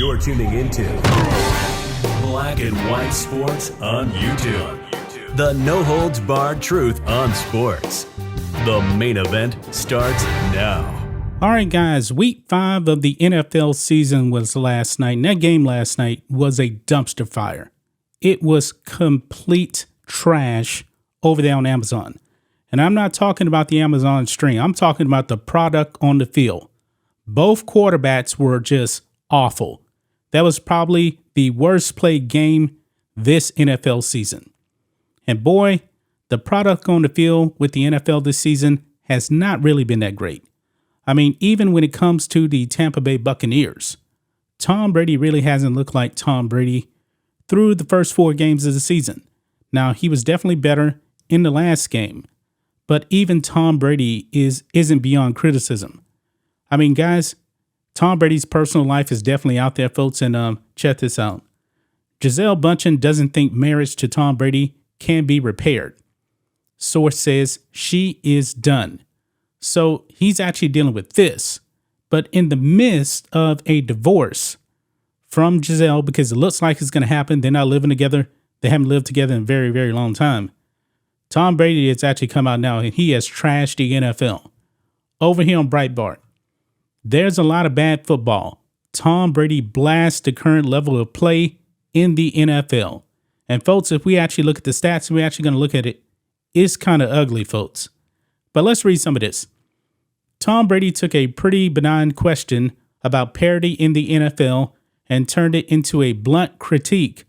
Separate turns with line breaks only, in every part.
You're tuning into Black and White Sports on YouTube. The no-holds-barred truth on sports. The main event starts now.
All right, guys, week 5 of the NFL season was last night, and that game last night was a dumpster fire. It was complete trash over there on Amazon. And I'm not talking about the Amazon stream. I'm talking about the product on the field. Both quarterbacks were just awful. That was probably the worst played game this NFL season. And boy, the product on the field with the NFL this season has not really been that great. I mean, even when it comes to the Tampa Bay Buccaneers, Tom Brady really hasn't looked like Tom Brady through the first 4 games of the season. Now, he was definitely better in the last game, but even Tom Brady isn't beyond criticism. I mean, guys, Tom Brady's personal life is definitely out there, folks, and check this out. Gisele Bundchen doesn't think marriage to Tom Brady can be repaired. Source says she is done. So he's actually dealing with this, but in the midst of a divorce from Gisele, because it looks like it's going to happen. They're not living together. They haven't lived together in a very, very long time. Tom Brady has actually come out now and he has trashed the NFL. Over here on Breitbart, there's a lot of bad football. Tom Brady blasts the current level of play in the NFL. And folks, if we actually look at the stats, we're actually going to look at it. It's kind of ugly, folks. But let's read some of this. Tom Brady took a pretty benign question about parity in the NFL and turned it into a blunt critique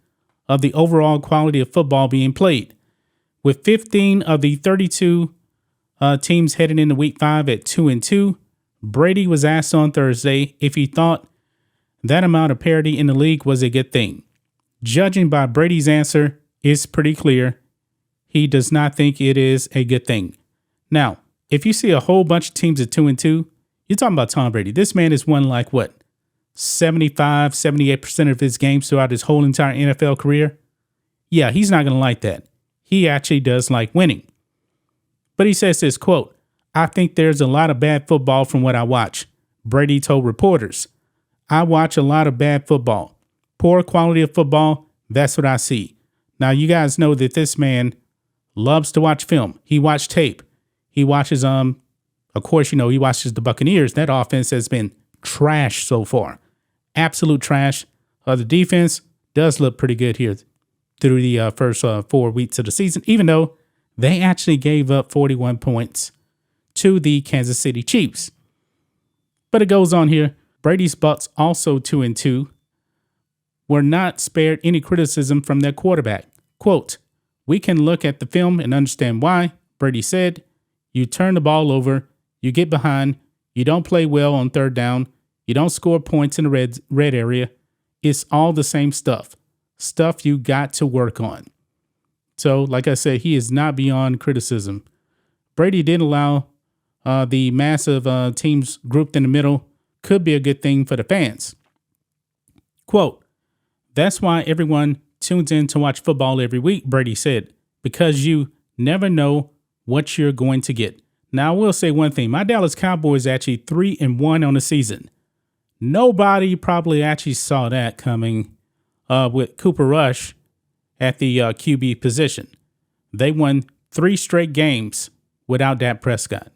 of the overall quality of football being played. With 15 of the 32 teams heading into week 5 at 2-2, Brady was asked on Thursday if he thought that amount of parity in the league was a good thing. Judging by Brady's answer, it's pretty clear he does not think it is a good thing. Now, if you see a whole bunch of teams at 2-2, you're talking about Tom Brady. This man has won 78% of his games throughout his whole entire NFL career. Yeah, he's not going to like that. He actually does like winning. But he says this, quote, "I think there's a lot of bad football from what I watch," Brady told reporters. "I watch a lot of bad football. Poor quality of football, that's what I see." Now, you guys know that this man loves to watch film. He watched tape. He watches, of course, he watches the Buccaneers. That offense has been trash so far. Absolute trash. The defense does look pretty good here through the first 4 weeks of the season, even though they actually gave up 41 points to the Kansas City Chiefs. But it goes on here. Brady's Bucs, also 2-2, were not spared any criticism from their quarterback. Quote, "We can look at the film and understand why," Brady said. "You turn the ball over, you get behind, you don't play well on third down, you don't score points in the red area. It's all the same stuff you got to work on." So, like I said, he is not beyond criticism. Brady did allow the massive teams grouped in the middle could be a good thing for the fans. Quote, "That's why everyone tunes in to watch football every week," Brady said, "because you never know what you're going to get." Now, I will say one thing. My Dallas Cowboys actually 3-1 on the season. Nobody probably actually saw that coming with Cooper Rush at the QB position. They won 3 straight games without Dak Prescott.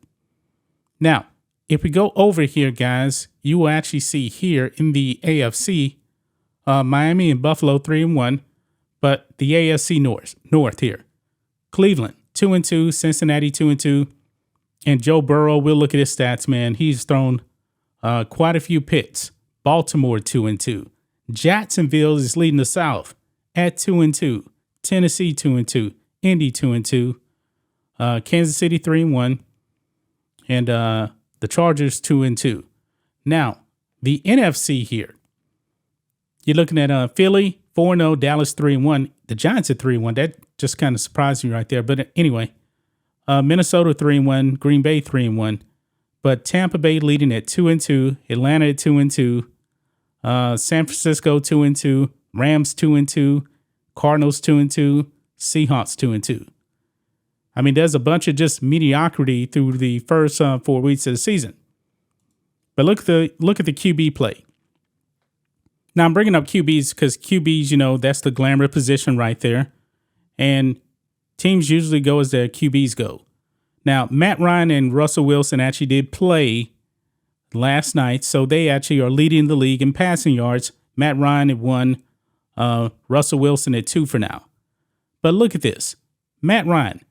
Now, if we go over here, guys, you will actually see here in the AFC, Miami and Buffalo 3-1, but the AFC North here. Cleveland 2-2, Cincinnati 2-2, and Joe Burrow, we'll look at his stats, man. He's thrown quite a few picks. Baltimore 2-2. Jacksonville is leading the South at 2-2. Tennessee 2-2. Indy 2-2. Kansas City 3-1. And the Chargers 2-2. Now, the NFC here. You're looking at Philly 4-0, Dallas 3-1. The Giants at 3-1. That just kind of surprised me right there. But anyway, Minnesota 3-1, Green Bay 3-1. But Tampa Bay leading at 2-2, Atlanta at 2-2, San Francisco 2-2, Rams 2-2, Cardinals 2-2, Seahawks 2-2. I mean, there's a bunch of just mediocrity through the first 4 weeks of the season. But look at the QB play. Now, I'm bringing up QBs because QBs, that's the glamour position right there. And teams usually go as their QBs go. Now, Matt Ryan and Russell Wilson actually did play last night, so they actually are leading the league in passing yards. Matt Ryan at 1, Russell Wilson at 2 for now. But look at this. Matt Ryan,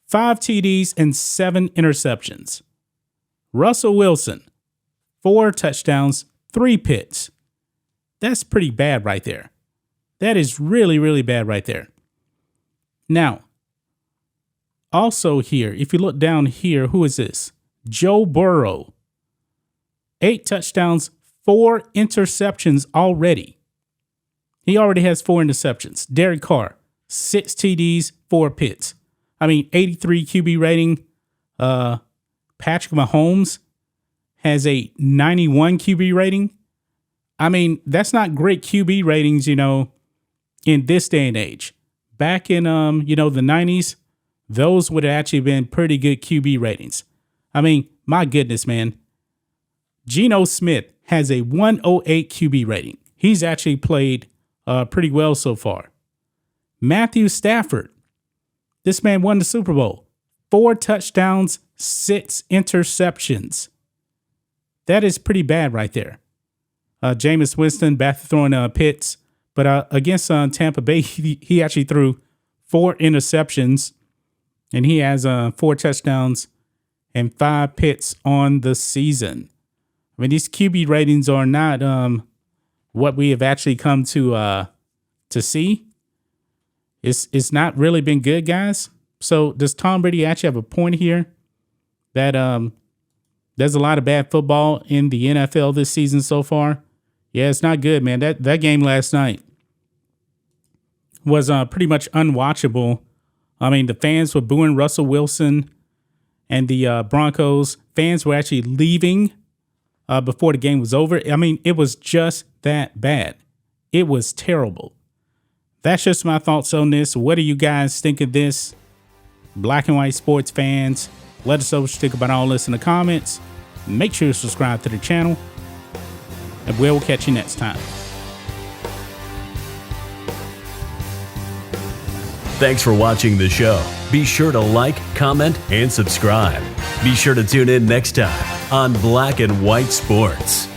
5 TDs and 7 interceptions. Russell Wilson, 4 touchdowns, 3 picks. That's pretty bad right there. That is really, really bad right there. Now, also here, if you look down here, who is this? Joe Burrow. 8 touchdowns, 4 interceptions already. He already has 4 interceptions. Derek Carr, 6 TDs, 4 picks. 83 QB rating. Patrick Mahomes has a 91 QB rating. That's not great QB ratings, in this day and age. Back in, the 90s, those would have actually been pretty good QB ratings. My goodness, man. Geno Smith has a 108 QB rating. He's actually played pretty well so far. Matthew Stafford. This man won the Super Bowl. 4 touchdowns, 6 interceptions. That is pretty bad right there. Jameis Winston back to throwing picks. But against Tampa Bay, he actually threw 4 interceptions. And he has 4 touchdowns and 5 picks on the season. These QB ratings are not what we have actually come to see. It's not really been good, guys. So does Tom Brady actually have a point here that there's a lot of bad football in the NFL this season so far? Yeah, it's not good, man. That game last night was pretty much unwatchable. The fans were booing Russell Wilson and the Broncos. Fans were actually leaving before the game was over. It was just that bad. It was terrible. That's just my thoughts on this. What do you guys think of this? Black and white sports fans, let us know what you think about all this in the comments. Make sure to subscribe to the channel, and we'll catch you next time.
Thanks for watching the show. Be sure to like, comment, and subscribe. Be sure to tune in next time on Black and White Sports.